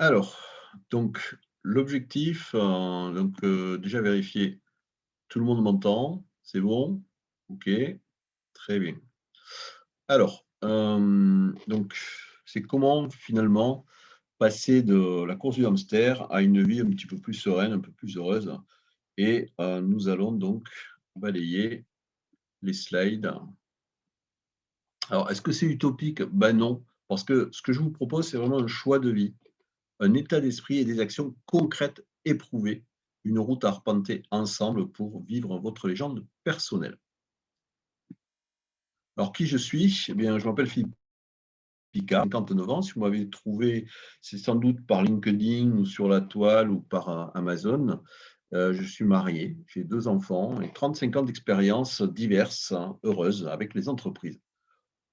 Alors, donc l'objectif, déjà vérifier, tout le monde m'entend? C'est bon? OK, très bien. Alors, donc c'est comment finalement passer de la course du hamster à une vie un petit peu plus sereine, un peu plus heureuse et nous allons donc balayer les slides. Alors, est-ce que c'est utopique? Ben non, parce que ce que je vous propose, c'est vraiment un choix de vie, un état d'esprit et des actions concrètes éprouvées, une route à arpenter ensemble pour vivre votre légende personnelle. Alors qui je suis? Eh bien, je m'appelle Philippe Picard, 59 ans. Si vous m'avez trouvé, c'est sans doute par LinkedIn ou sur la toile ou par, Amazon. Je suis marié, j'ai 2 enfants et 35 ans d'expériences diverses, hein, heureuses avec les entreprises.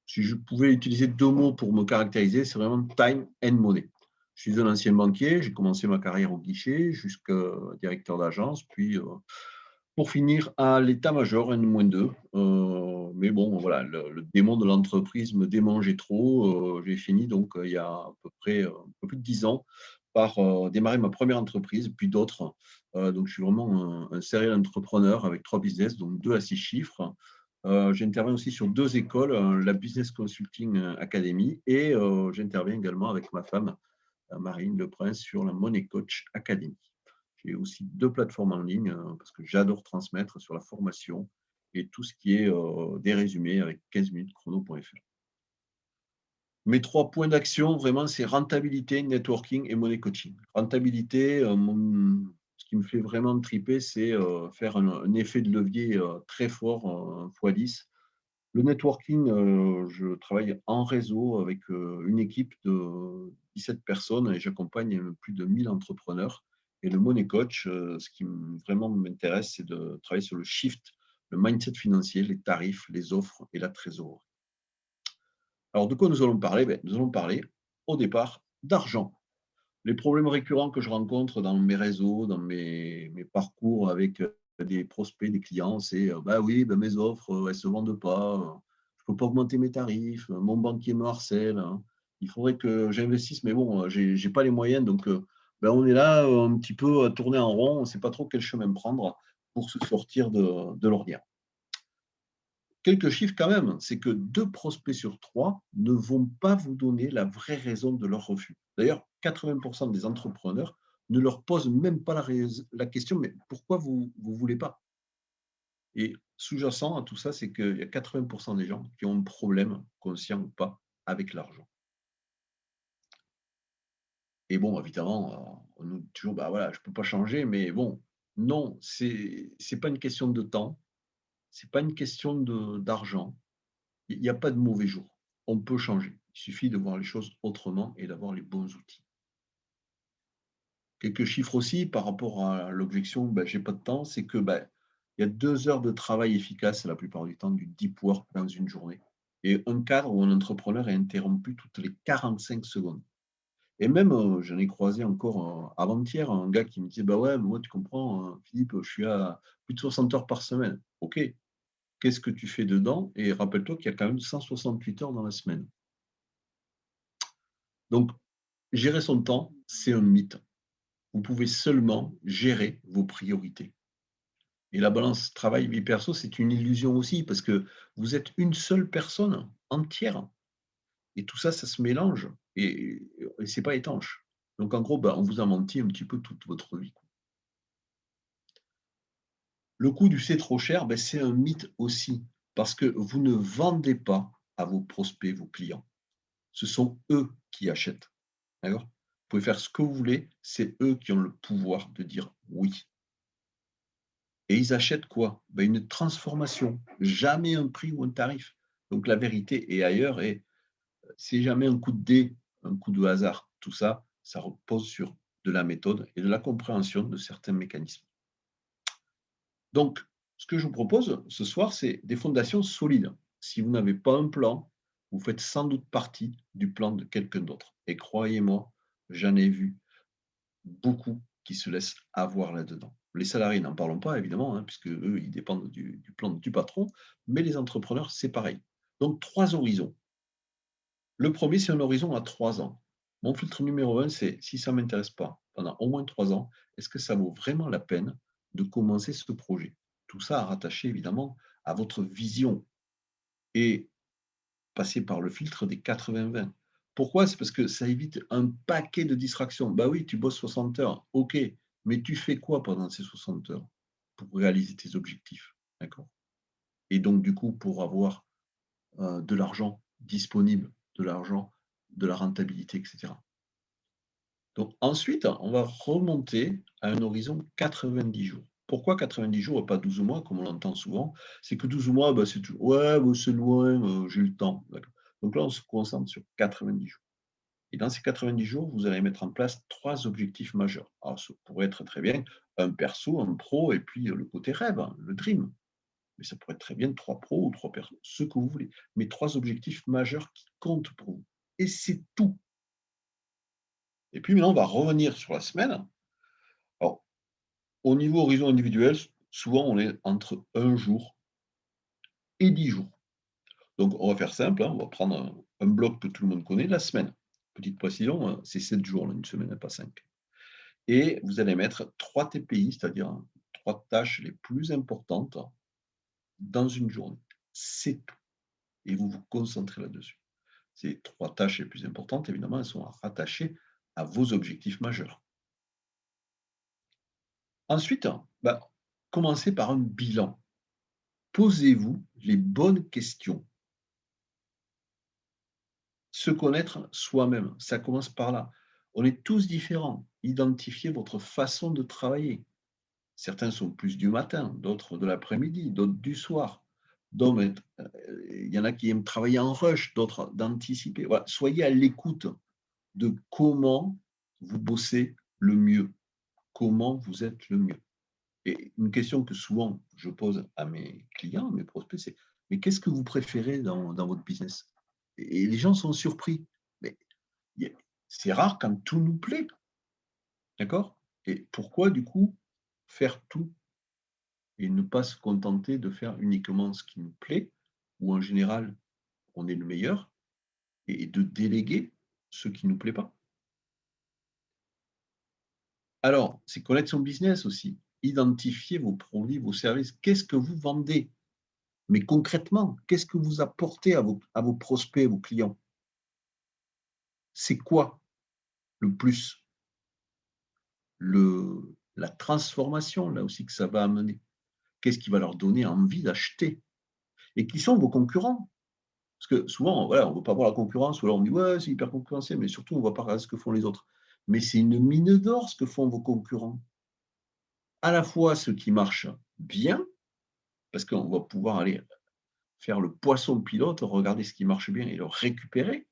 Si je pouvais utiliser 2 mots pour me caractériser, c'est vraiment time and money. Je suis un ancien banquier, j'ai commencé ma carrière au guichet jusqu'à directeur d'agence, puis, pour finir à l'état-major N-2. Mais bon, voilà, le démon de l'entreprise me démangeait trop. J'ai fini donc, il y a à peu près, un peu plus de 10 ans par, démarrer ma première entreprise, puis d'autres. Donc je suis vraiment un serial entrepreneur avec 3 business, donc 2 à 6 chiffres. J'interviens aussi sur 2 écoles, la Business Consulting Academy et j'interviens également avec ma femme, Marine Leprince, sur la Money Coach Academy. J'ai aussi 2 plateformes en ligne, parce que j'adore transmettre sur la formation et tout ce qui est, des résumés avec 15 minutes chrono.fr. Mes 3 points d'action, vraiment, c'est rentabilité, networking et money coaching. Rentabilité, ce qui me fait vraiment triper, c'est, faire un effet de levier, très fort, fois 10. Le networking, je travaille en réseau avec, une équipe de 17 personnes et j'accompagne, plus de 1000 entrepreneurs. Et le money coach, ce qui vraiment m'intéresse, c'est de travailler sur le shift, le mindset financier, les tarifs, les offres et la trésorerie. Alors de quoi nous allons parler? Beh, nous allons parler, au départ, d'argent. Les problèmes récurrents que je rencontre dans mes réseaux, dans mes parcours avec, des prospects, des clients, c'est, «Bah oui, bah mes offres, elles se vendent pas, je peux pas augmenter mes tarifs, mon banquier me harcèle, hein. Il faudrait que j'investisse, mais bon, j'ai pas les moyens». Donc, bah, on est là, un petit peu à tourner en rond, on ne sait pas trop quel chemin prendre pour se sortir de l'ornière. Quelques chiffres quand même, c'est que 2 prospects sur 3 ne vont pas vous donner la vraie raison de leur refus. D'ailleurs, 80 des entrepreneurs ne leur posent même pas la question: «Mais pourquoi vous voulez pas?» Et sous-jacent à tout ça, c'est qu'il y a 80 des gens qui ont un problème, conscient ou pas, avec l'argent. Et bon, évidemment, on nous dit toujours: «Bah, voilà, je peux pas changer», mais bon, non, c'est pas une question de temps, c'est pas une question de d'argent. Il n'y a pas de mauvais jour. On peut changer. Il suffit de voir les choses autrement et d'avoir les bons outils. Quelques chiffres aussi par rapport à l'objection: «Bah, j'ai pas de temps», c'est que, bah, il y a 2 heures de travail efficace la plupart du temps, du deep work dans une journée et un cadre ou un entrepreneur est interrompu toutes les 45 secondes. Et même, j'en ai croisé encore, avant-hier, un gars qui me disait: «Bah, ouais, moi tu comprends, Philippe, je suis à plus de 60 heures par semaine». OK, qu'est-ce que tu fais dedans? Et rappelle-toi qu'il y a quand même 168 heures dans la semaine. Donc gérer son temps, c'est un mythe. Vous pouvez seulement gérer vos priorités. Et la balance travail-vie perso, c'est une illusion aussi parce que vous êtes une seule personne entière et tout ça, ça se mélange et c'est pas étanche. Donc en gros, bah, on vous a menti un petit peu toute votre vie, quoi. Le coût du «c'est trop cher», bah, c'est un mythe aussi parce que vous ne vendez pas à vos prospects, vos clients. Ce sont eux qui achètent, d'accord? Vous pouvez faire ce que vous voulez, c'est eux qui ont le pouvoir de dire «oui». Et ils achètent quoi? Bah, une transformation, jamais un prix ou un tarif. Donc la vérité est ailleurs et c'est jamais un coup de dé, un coup de hasard. Tout ça, ça repose sur de la méthode et de la compréhension de certains mécanismes. Donc, ce que je vous propose ce soir, c'est des fondations solides. Si vous n'avez pas un plan, vous faites sans doute partie du plan de quelqu'un d'autre. Et croyez-moi, j'en ai vu beaucoup qui se laissent avoir là-dedans. Les salariés, n'en parlons pas évidemment, hein, puisque eux, ils dépendent du plan du patron, mais les entrepreneurs, c'est pareil. Donc 3 horizons. Le premier, c'est un horizon à 3 ans. Mon filtre numéro un, c'est si ça ne m'intéresse pas pendant au moins 3 ans, est-ce que ça vaut vraiment la peine de commencer ce projet? Tout ça à rattacher évidemment à votre vision et passer par le filtre des 80-20. Pourquoi? C'est parce que ça évite un paquet de distractions. Bah oui, tu bosses 60 heures, OK, mais tu fais quoi pendant ces 60 heures pour réaliser tes objectifs? D'accord? Et donc du coup, pour avoir, de l'argent disponible, de l'argent, de la rentabilité, et cetera. Donc ensuite, on va remonter à un horizon 90 jours. Pourquoi 90 jours et pas 12 mois comme on l'entend souvent? C'est que 12 mois, bah, c'est tou ouais, bah, c'est loin, j'ai le temps. D'accord. Donc là, on se concentre sur 90 jours. Et dans ces 90 jours, vous allez mettre en place 3 objectifs majeurs. Alors ça pourrait être très bien un perso, un pro et puis, le côté rêve, hein, le dream. Mais ça pourrait être très bien 3 pros ou 3 persos, ce que vous voulez. Mais 3 objectifs majeurs qui comptent pour vous. Et c'est tout. Et puis maintenant, on va revenir sur la semaine. Alors, au niveau horizon individuel, souvent on est entre 1 jour et 10 jours. Donc on va faire simple, hein, on va prendre un bloc que tout le monde connaît, la semaine. Petite précision, c'est 7 jours, là, une semaine et pas 5. Et vous allez mettre 3 TPI, c'est-à-dire 3 tâches les plus importantes dans une journée. C'est tout. Et vous vous concentrez là-dessus. Ces 3 tâches les plus importantes, évidemment, elles sont rattachées à vos objectifs majeurs. Ensuite, bah, commencez par un bilan. Posez-vous les bonnes questions. Se connaître soi-même, ça commence par là. On est tous différents. Identifiez votre façon de travailler. Certains sont plus du matin, d'autres de l'après-midi, d'autres du soir. Il y en a qui aiment travailler en rush, d'autres d'anticiper. Voilà. Soyez à l'écoute de comment vous bossez le mieux, comment vous êtes le mieux. Et une question que souvent je pose à mes clients, à mes prospects, c'est: mais qu'est-ce que vous préférez dans votre business? Et les gens sont surpris. Mais il y a c'est rare quand tout nous plaît, d'accord? Et pourquoi du coup faire tout et ne pas se contenter de faire uniquement ce qui nous plaît, où en général on est le meilleur, et de déléguer ce qui ne nous plaît pas? Alors, c'est connaître son business aussi. Identifier vos produits, vos services. Qu'est-ce que vous vendez? Mais concrètement, qu'est-ce que vous apportez à vos prospects, à vos clients? C'est quoi le plus? La transformation, là aussi, que ça va amener. Qu'est-ce qui va leur donner envie d'acheter? Et qui sont vos concurrents? Parce que souvent, voilà, on ne veut pas voir la concurrence, ou alors on dit: «Ouais, c'est hyper concurrentiel», mais surtout on ne va pas regarder ce que font les autres. Mais c'est une mine d'or ce que font vos concurrents. À la fois ceux qui marchent bien, parce qu'on va pouvoir aller faire le poisson pilote, regarder ce qui marche bien et le récupérer,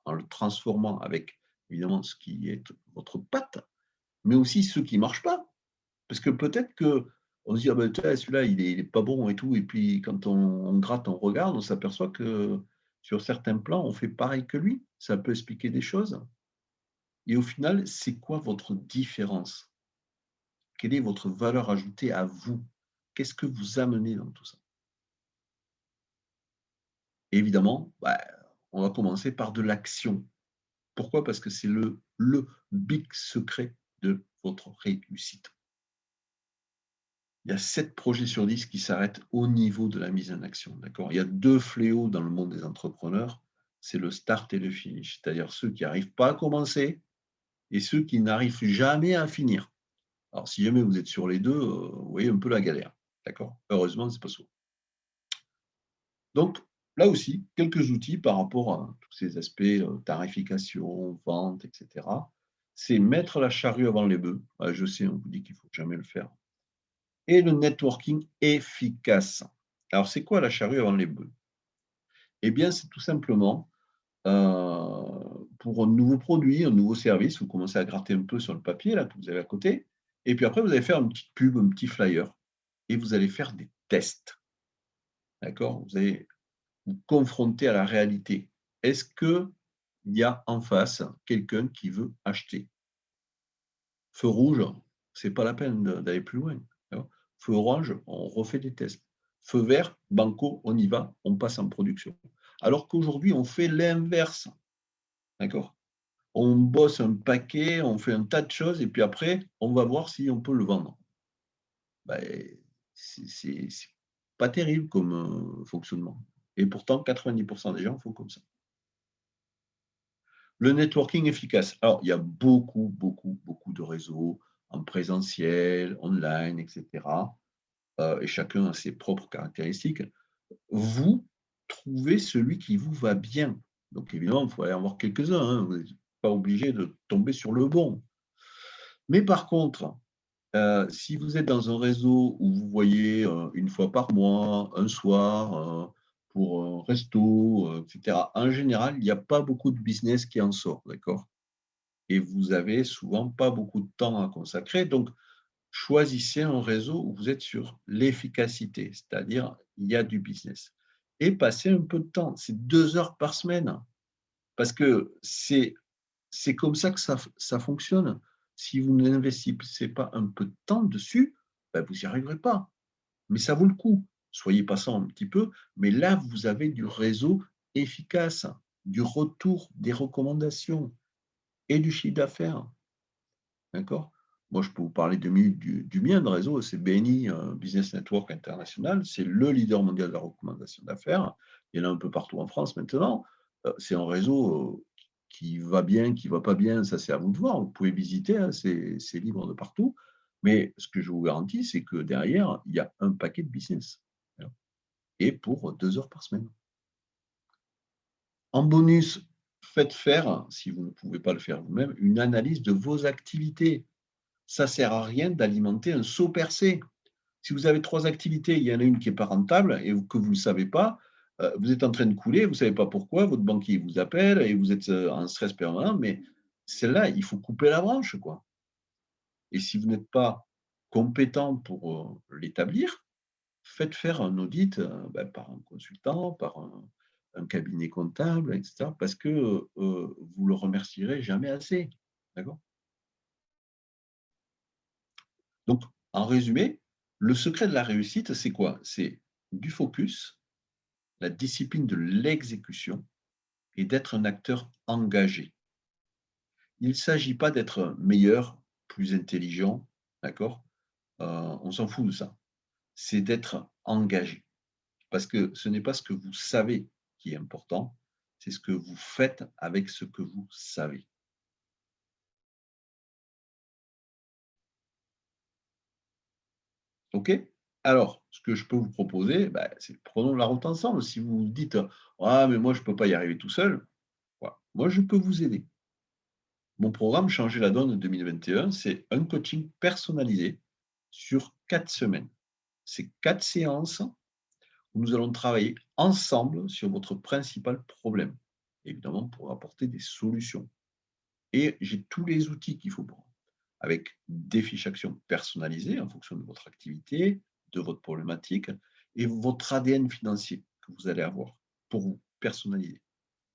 en le transformant avec évidemment ce qui est votre patte, mais aussi ceux qui ne marchent pas. Parce que peut-être qu'on se dit: «Ah bah, tiens, celui-là, il est pas bon et tout», et puis quand on gratte, on regarde, on s'aperçoit que sur certains plans, on fait pareil que lui. Ça peut expliquer des choses. Et au final, c'est quoi votre différence? Quelle est votre valeur ajoutée à vous? Qu'est-ce que vous amenez dans tout ça? Et évidemment, bah, on va commencer par de l'action. Pourquoi? Parce que c'est le big secret de votre réussite. Il y a 7 projets sur 10 qui s'arrêtent au niveau de la mise en action, d'accord? Il y a 2 fléaux dans le monde des entrepreneurs, c'est le start et le finish, c'est-à-dire ceux qui n'arrivent pas à commencer et ceux qui n'arrivent jamais à finir. Alors si jamais vous êtes sur les 2, vous voyez un peu la galère, d'accord? Heureusement, c'est pas souvent. Donc là aussi, quelques outils par rapport à tous ces aspects, tarification, vente et cetera. C'est mettre la charrue avant les bœufs. Je sais, on vous dit qu'il faut jamais le faire. Et le networking efficace. Alors, c'est quoi la charrue avant les bœufs? Eh bien, c'est tout simplement, pour un nouveau produit, un nouveau service, vous commencez à gratter un peu sur le papier là que vous avez à côté, et puis après vous allez faire une petite pub, un petit flyer, et vous allez faire des tests, d'accord? Vous allez vous confronter à la réalité. Est-ce qu'il y a en face quelqu'un qui veut acheter? Feu rouge, c'est pas la peine d'aller plus loin, d'accord. Feu orange, on refait des tests. Feu vert, banco, on y va, on passe en production. Alors qu'aujourd'hui, on fait l'inverse, d'accord. on bosse un paquet, on fait un tas de choses, et puis après, on va voir si on peut le vendre. Ben, c'est pas terrible comme fonctionnement. Et pourtant, 90% des gens font comme ça. Le networking efficace. Alors, il y a beaucoup, beaucoup, beaucoup de réseaux en présentiel, online, etc. Et chacun a ses propres caractéristiques. Vous trouvez celui qui vous va bien. Donc, évidemment, il faut aller en voir quelques-uns. Hein. Vous n'êtes pas obligé de tomber sur le bon. Mais par contre, si vous êtes dans un réseau où vous voyez une fois par mois, un soir, pour un resto, etc., en général, il n'y a pas beaucoup de business qui en sort, d'accord? Et vous avez souvent pas beaucoup de temps à consacrer. Donc, choisissez un réseau où vous êtes sur l'efficacité, c'est-à-dire il y a du business. Et passez un peu de temps, c'est 2 heures par semaine, parce que c'est comme ça que ça fonctionne. Si vous n'investissez pas un peu de temps dessus, ben vous n'y arriverez pas. Mais ça vaut le coup. Soyez patient un petit peu, mais là, vous avez du réseau efficace, du retour, des recommandations et du chiffre d'affaires. D'accord? Moi, je peux vous parler du mien de réseau, c'est BNI Business Network International, c'est le leader mondial de la recommandation d'affaires. Il y en a un peu partout en France maintenant. C'est un réseau qui va bien, qui ne va pas bien, ça c'est à vous de voir. Vous pouvez visiter, hein, c'est libre de partout. Mais ce que je vous garantis, c'est que derrière, il y a un paquet de business. Et pour 2 heures par semaine. En bonus, faites faire, si vous ne pouvez pas le faire vous-même, une analyse de vos activités. Ça ne sert à rien d'alimenter un seau percé. Si vous avez 3 activités, il y en a une qui n'est pas rentable et que vous ne le savez pas, vous êtes en train de couler, vous ne savez pas pourquoi, votre banquier vous appelle et vous êtes en stress permanent, mais celle-là, il faut couper la branche, quoi. Et si vous n'êtes pas compétent pour l'établir, faites faire un audit par un consultant, par un cabinet comptable, etc., parce que vous le remercierez jamais assez. D'accord? Donc, en résumé, le secret de la réussite, c'est quoi? C'est du focus, la discipline de l'exécution et d'être un acteur engagé. Il ne s'agit pas d'être meilleur, plus intelligent, d'accord? On s'en fout de ça. C'est d'être engagé. Parce que ce n'est pas ce que vous savez qui est important, c'est ce que vous faites avec ce que vous savez. OK? Alors, ce que je peux vous proposer, c'est prenons la route ensemble. Si vous vous dites: «Ah mais moi je ne peux pas y arriver tout seul», voilà, moi je peux vous aider. Mon programme Changer la donne 2021, c'est un coaching personnalisé sur 4 semaines. C'est 4 séances où nous allons travailler ensemble sur votre principal problème, évidemment pour apporter des solutions. Et j'ai tous les outils qu'il faut pour, avec des fiches actions personnalisées en fonction de votre activité, de votre problématique et votre ADN financier que vous allez avoir pour vous personnaliser,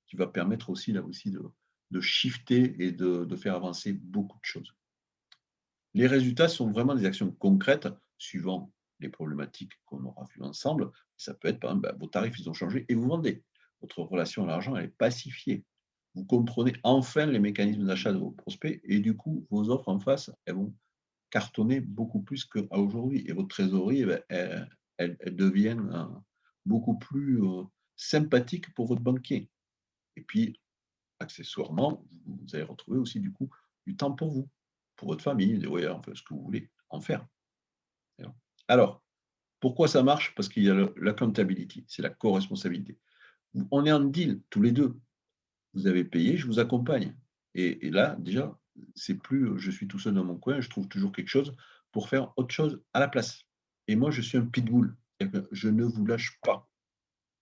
qui va permettre aussi là aussi de shifter et de faire avancer beaucoup de choses. Les résultats sont vraiment des actions concrètes suivant les problématiques qu'on aura vues ensemble. Ça peut être, par exemple, vos tarifs, ils ont changé et vous vendez. Votre relation à l'argent, elle est pacifiée. Vous comprenez enfin les mécanismes d'achat de vos prospects et du coup, vos offres en face, elles vont cartonner beaucoup plus qu'à aujourd'hui. Et votre trésorerie, elle devient beaucoup plus sympathique pour votre banquier. Et puis, accessoirement, vous allez retrouver aussi du coup du temps pour votre famille, des voyages, enfin, ce que vous voulez en faire. Alors, pourquoi ça marche? Parce qu'il y a l'accountability, c'est la co-responsabilité. On est en deal tous les deux. Vous avez payé, je vous accompagne. Et là, déjà, c'est plus je suis tout seul dans mon coin, je trouve toujours quelque chose pour faire autre chose à la place. Et moi, je suis un pitbull. Je ne vous lâche pas.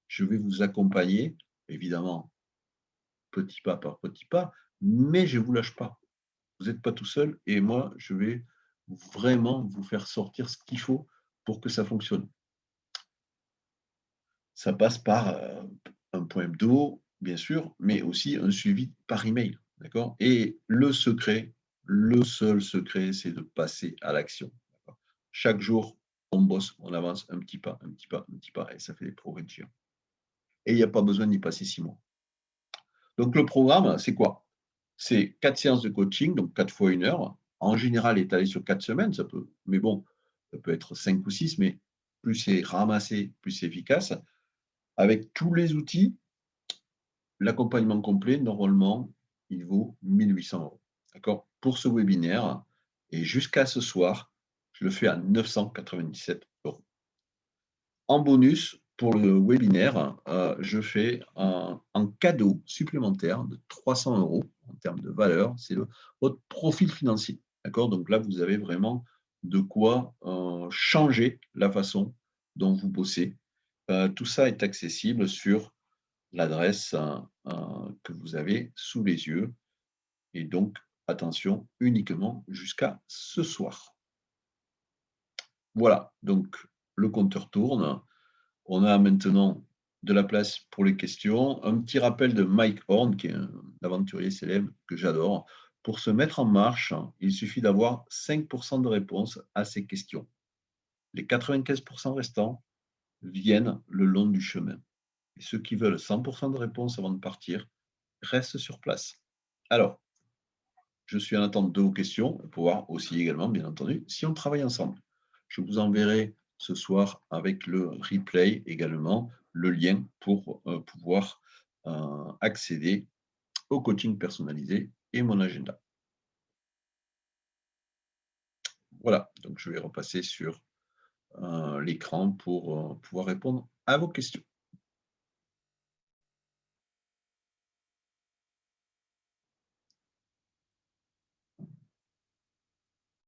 Je vais vous accompagner, évidemment, petit pas par petit pas, mais je ne vous lâche pas. Vous n'êtes pas tout seul et moi, je vais vraiment vous faire sortir ce qu'il faut pour que ça fonctionne. Ça passe par un point hebdo, bien sûr, mais aussi un suivi par email. D'accord? Et le secret, le seul secret, c'est de passer à l'action. Chaque jour, on bosse, on avance un petit pas, un petit pas, un petit pas, et ça fait des progrès de géants. Et il n'y a pas besoin d'y passer 6 mois. Donc, le programme, c'est quoi? C'est 4 séances de coaching, donc 4 fois 1 heure. En général, étalé sur 4 semaines, ça peut, mais bon, ça peut être 5 ou 6, mais plus c'est ramassé, plus c'est efficace. Avec tous les outils, l'accompagnement complet, normalement, il vaut 1 800 €. D'accord? Pour ce webinaire, et jusqu'à ce soir, je le fais à 997 €. En bonus, pour le webinaire, je fais un cadeau supplémentaire de 300 € en termes de valeur. C'est votre profil financier. D'accord? Donc là, vous avez vraiment de quoi changer la façon dont vous bossez. Tout ça est accessible sur l'adresse que vous avez sous les yeux. Et donc, attention, uniquement jusqu'à ce soir. Voilà, donc le compteur tourne. On a maintenant de la place pour les questions. Un petit rappel de Mike Horn, qui est un aventurier célèbre que j'adore. Pour se mettre en marche, il suffit d'avoir 5% de réponses à ces questions. Les 95% restants viennent le long du chemin. Et ceux qui veulent 100% de réponses avant de partir restent sur place. Alors, je suis en attente de vos questions, pour voir aussi également, bien entendu, si on travaille ensemble. Je vous enverrai ce soir avec le replay également le lien pour pouvoir accéder au coaching personnalisé et mon agenda. Voilà, donc je vais repasser sur l'écran pour pouvoir répondre à vos questions.